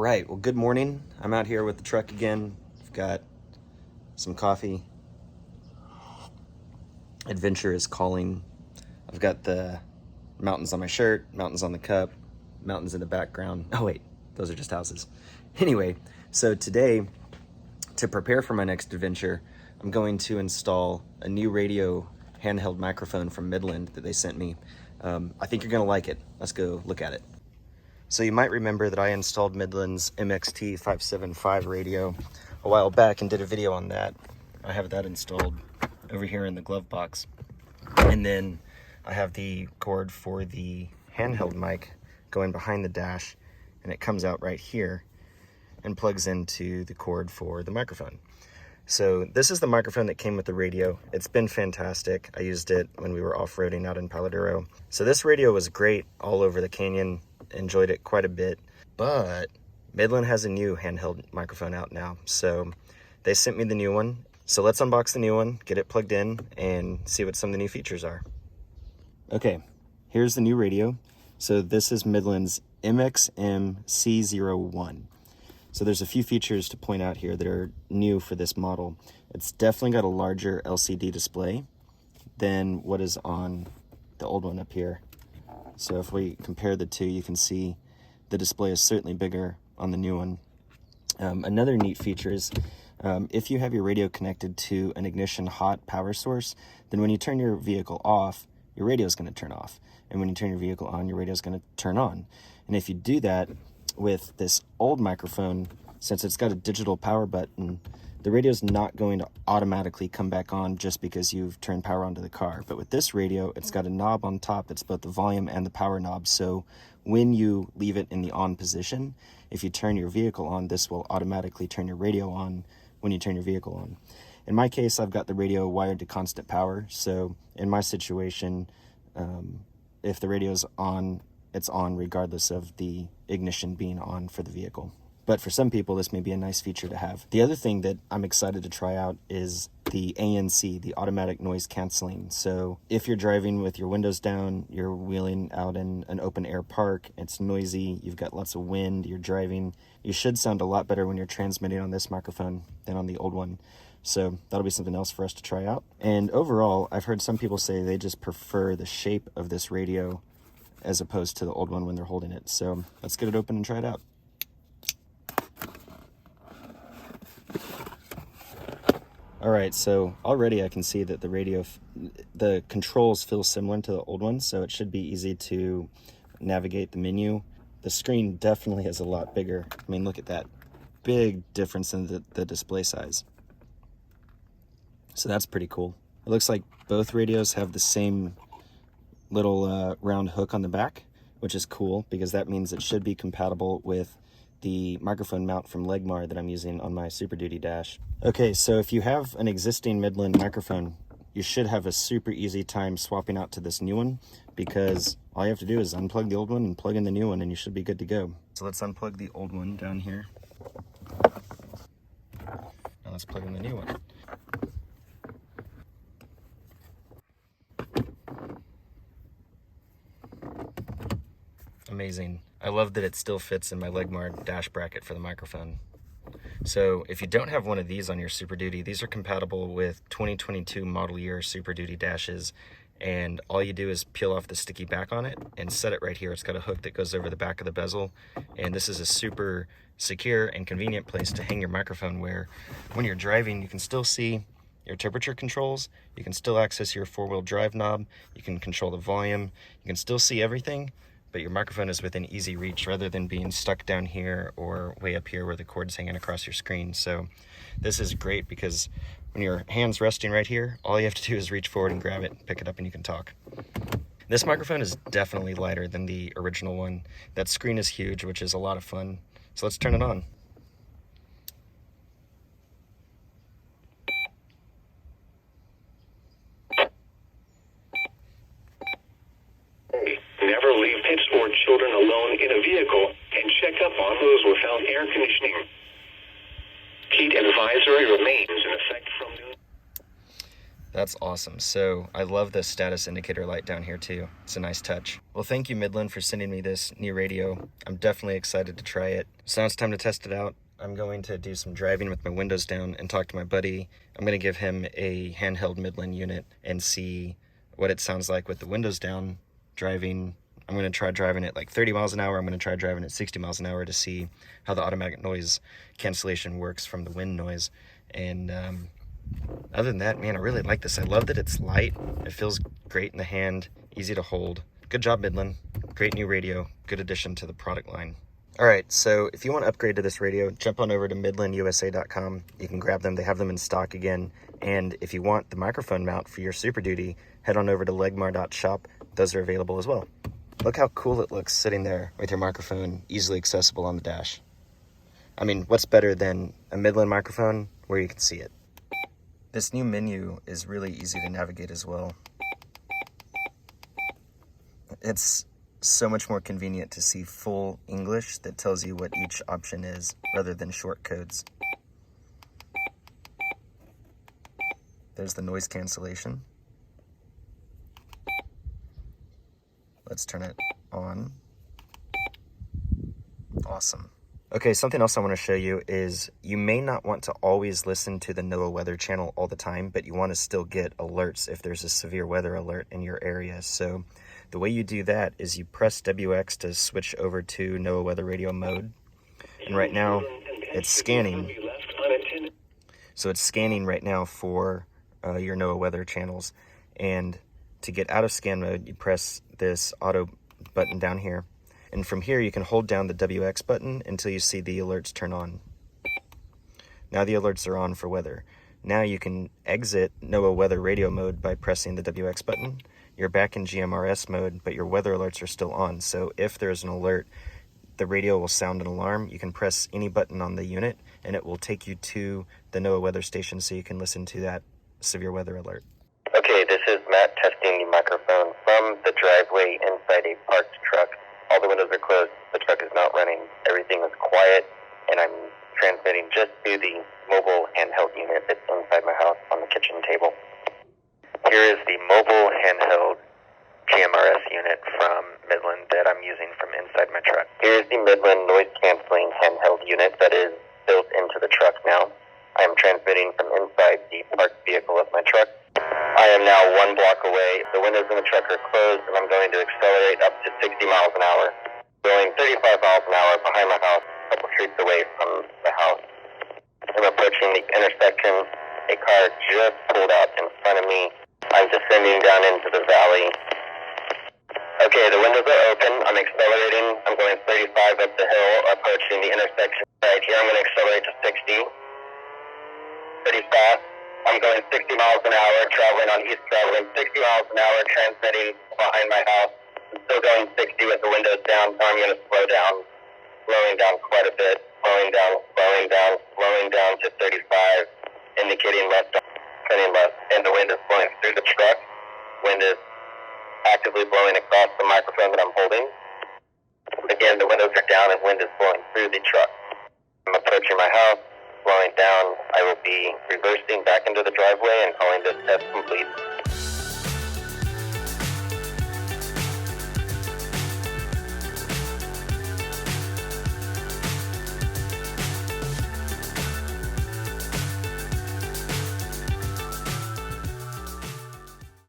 right, well, good morning. I'm out here with the truck again. I've got some coffee. Adventure is calling. I've got the mountains on my shirt, mountains on the cup, mountains in the background. Oh wait, those are just houses. Anyway, so today, to prepare for my next adventure, I'm going to install a new radio handheld microphone from Midland that they sent me. I think you're gonna like it. Let's go look at it. So you might remember that I installed Midland's MXT575 radio a while back and did a video on that. I have that installed over here in the glove box. And then I have the cord for the handheld mic going behind the dash, and it comes out right here and plugs into the cord for the microphone. So this is the microphone that came with the radio. It's been fantastic. I used it when we were off-roading out in Paladuro. So this radio was great all over the canyon. Enjoyed it quite a bit, but Midland has a new handheld microphone out now, so they sent me the new one. So let's unbox the new one, get it plugged in, and see what some of the new features are. Okay, here's the new radio. So this is Midland's MXMC01. So there's a few features to point out here that are new for this model. It's definitely got a larger LCD display than what is on the old one up here. So if we compare the two, you can see the display is certainly bigger on the new one. Another neat feature is if you have your radio connected to an ignition hot power source, then when you turn your vehicle off, your radio is going to turn off. And when you turn your vehicle on, your radio is going to turn on. And if you do that with this old microphone, since it's got a digital power button, the radio is not going to automatically come back on just because you've turned power onto the car. But with this radio, it's got a knob on top that's both the volume and the power knob. So when you leave it in the on position, if you turn your vehicle on, this will automatically turn your radio on when you turn your vehicle on. In my case, I've got the radio wired to constant power. So in my situation, if the radio is on, it's on regardless of the ignition being on for the vehicle. But for some people, this may be a nice feature to have. The other thing that I'm excited to try out is the ANC, the automatic noise canceling. So if you're driving with your windows down, you're wheeling out in an open air park, it's noisy, you've got lots of wind, you're driving, you should sound a lot better when you're transmitting on this microphone than on the old one. So that'll be something else for us to try out. And overall, I've heard some people say they just prefer the shape of this radio as opposed to the old one when they're holding it. So let's get it open and try it out. All right, so already I can see that the radio, the controls feel similar to the old one, so it should be easy to navigate the menu. The screen definitely is a lot bigger. I mean, look at that big difference in the display size. So that's pretty cool. It looks like both radios have the same little round hook on the back, which is cool because that means it should be compatible with the microphone mount from Legmar that I'm using on my Super Duty dash. Okay, so if you have an existing Midland microphone, you should have a super easy time swapping out to this new one because all you have to do is unplug the old one and plug in the new one and you should be good to go. So let's unplug the old one down here. Now let's plug in the new one. Amazing. I love that it still fits in my Legmar dash bracket for the microphone. So if you don't have one of these on your Super Duty, these are compatible with 2022 model year Super Duty dashes, and all you do is peel off the sticky back on it and set it right here. It's got a hook that goes over the back of the bezel, and this is a super secure and convenient place to hang your microphone where when you're driving you can still see your temperature controls, you can still access your four-wheel drive knob, you can control the volume, you can still see everything, but your microphone is within easy reach rather than being stuck down here or way up here where the cord's hanging across your screen. So this is great because when your hand's resting right here, all you have to do is reach forward and grab it, pick it up, and you can talk. This microphone is definitely lighter than the original one. That screen is huge, which is a lot of fun. So let's turn it on. Never leave pets or children alone in a vehicle and check up on those without air conditioning. Heat advisory remains in effect from noon. That's awesome. So I love the status indicator light down here too. It's a nice touch. Well, thank you, Midland, for sending me this new radio. I'm definitely excited to try it. So now it's time to test it out. I'm going to do some driving with my windows down and talk to my buddy. I'm going to give him a handheld Midland unit and see what it sounds like with the windows down driving. I'm going to try driving at like 30 miles an hour. I'm going to try driving at 60 miles an hour to see how the automatic noise cancellation works from the wind noise. And other than that, man, I really like this. I love that it's light. It feels great in the hand, easy to hold. Good job, Midland. Great new radio. Good addition to the product line. All right, so if you want to upgrade to this radio, jump on over to midlandusa.com. You can grab them. They have them in stock again. And if you want the microphone mount for your Super Duty, head on over to legmar.shop. Those are available as well. Look how cool it looks sitting there with your microphone easily accessible on the dash. I mean, what's better than a Midland microphone where you can see it? This new menu is really easy to navigate as well. It's so much more convenient to see full English that tells you what each option is rather than short codes. There's the noise cancellation. Let's turn it on. Awesome. Okay, something else I want to show you is you may not want to always listen to the NOAA weather channel all the time, but you want to still get alerts if there's a severe weather alert in your area. So the way you do that is you press WX to switch over to NOAA weather radio mode. And right now it's scanning. So it's scanning right now for your NOAA weather channels. And to get out of scan mode, you press this auto button down here. And from here, you can hold down the WX button until you see the alerts turn on. Now the alerts are on for weather. Now you can exit NOAA weather radio mode by pressing the WX button. You're back in GMRS mode, but your weather alerts are still on. So if there's an alert, the radio will sound an alarm. You can press any button on the unit, and it will take you to the NOAA weather station so you can listen to that severe weather alert. Okay, this is Matt testing the microphone from the driveway inside a parked truck. All the windows are closed, the truck is not running, everything is quiet, and I'm transmitting just to the mobile handheld unit that's inside my house on the kitchen table. Here is the mobile handheld GMRS unit from Midland that I'm using from inside my truck. Here's the Midland noise canceling handheld unit that is built into the truck now. I am transmitting from inside the parked vehicle of my truck. I am now 1 block away. The windows in the truck are closed, and I'm going to accelerate up to 60 miles an hour. Going 35 miles an hour behind my house, a couple streets away from the house. I'm approaching the intersection. A car just pulled out in front of me. I'm descending down into the valley. Okay, the windows are open. I'm accelerating. I'm going 35 up the hill, approaching the intersection. Right here, I'm going to accelerate to 60. Pretty fast. I'm going 60 miles an hour, traveling on east traveling 60 miles an hour, transmitting behind my house. I'm still going 60 with the windows down, so I'm going to slow down, slowing down quite a bit, slowing down to 35, indicating left, turning left, and the wind is blowing through the truck. Wind is actively blowing across the microphone that I'm holding. Again, the windows are down and wind is blowing through the truck. I'm approaching my house. Slowing down, I will be reversing back into the driveway and calling this test complete.